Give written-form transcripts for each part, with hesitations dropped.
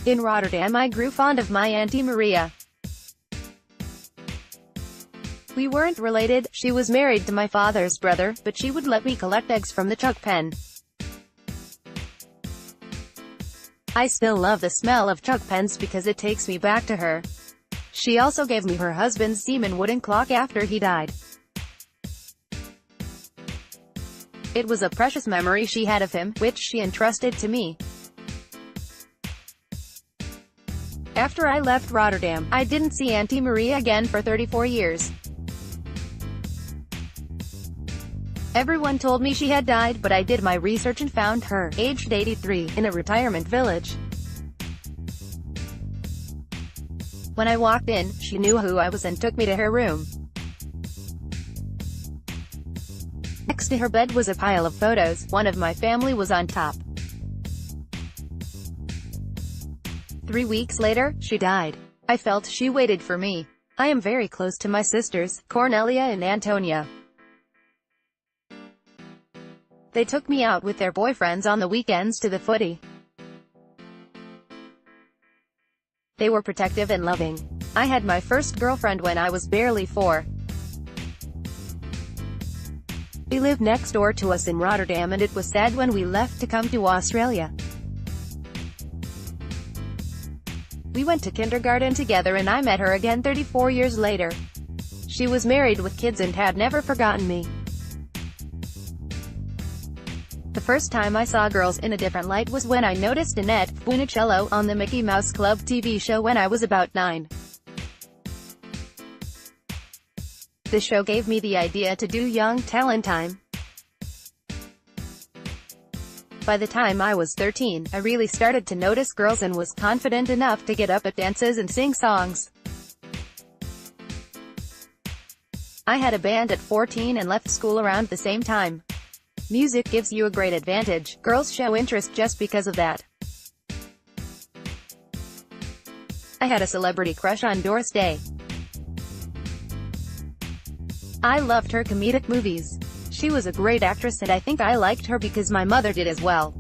In Rotterdam I grew fond of my Aunty Maria. We weren't related, she was married to my father's brother, but she would let me collect eggs from the chook pen. I still love the smell of chook pens because it takes me back to her. She also gave me her husband's seaman wooden clock after he died. It was a precious memory she had of him, which she entrusted to me. After I left Rotterdam, I didn't see Aunty Maria again for 34 years. Everyone told me she had died, but I did my research and found her, aged 83, in a retirement village. When I walked in, she knew who I was and took me to her room. Next to her bed was a pile of photos. One of my family was on top. 3 weeks later, she died. I felt she waited for me. I am very close to my sisters, Cornelia and Antonia. They took me out with their boyfriends on the weekends to the footy. They were protective and loving. I had my first girlfriend when I was barely 4. They lived next door to us in Rotterdam, and it was sad when we left to come to Australia. We went to kindergarten together and I met her again 34 years later. She was married with kids and had never forgotten me. The first time I saw girls in a different light was when I noticed Annette Funicello on the Mickey Mouse Club TV show when I was about 9. The show gave me the idea to do Young Talent Time. By the time I was 13, I really started to notice girls and was confident enough to get up at dances and sing songs. I had a band at 14 and left school around the same time. Music gives you a great advantage. Girls show interest just because of that. I had a celebrity crush on Doris Day. I loved her comedic movies. She was a great actress and I think I liked her because my mother did as well.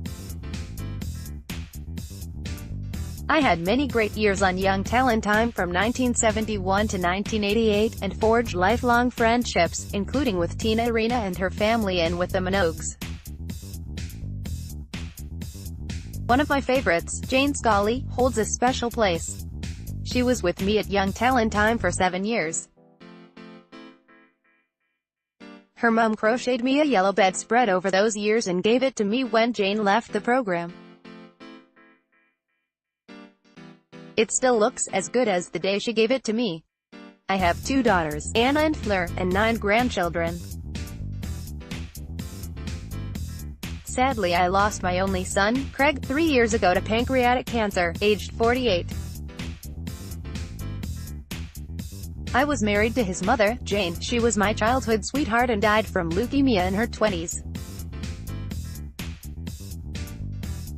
I had many great years on Young Talent Time from 1971 to 1988, and forged lifelong friendships, including with Tina Arena and her family and with the Minogues. One of my favorites, Jane Scully, holds a special place. She was with me at Young Talent Time for 7 years. Her mum crocheted me a yellow bedspread over those years and gave it to me when Jane left the program. It still looks as good as the day she gave it to me. I have 2 daughters, Anna and Fleur, and 9 grandchildren. Sadly, I lost my only son, Craig, 3 years ago to pancreatic cancer, aged 48. I was married to his mother, Jane. She was my childhood sweetheart and died from leukemia in her 20s.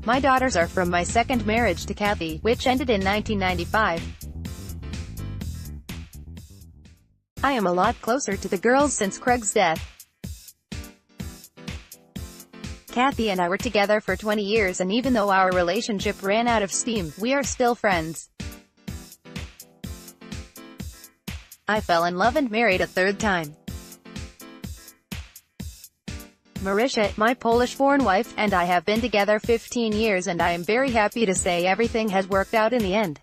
My daughters are from my second marriage to Kathy, which ended in 1995. I am a lot closer to the girls since Craig's death. Kathy and I were together for 20 years, and even though our relationship ran out of steam, we are still friends. I fell in love and married a 3rd time. Marisha, my Polish-born wife, and I have been together 15 years, and I am very happy to say everything has worked out in the end.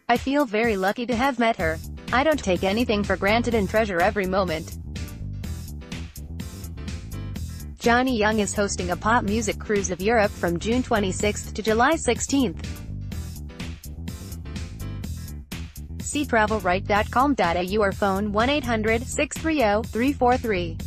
I feel very lucky to have met her. I don't take anything for granted and treasure every moment. Johnny Young is hosting a pop music cruise of Europe from June 26th to July 16th. See travelright.com.au or phone 1-800-630-343.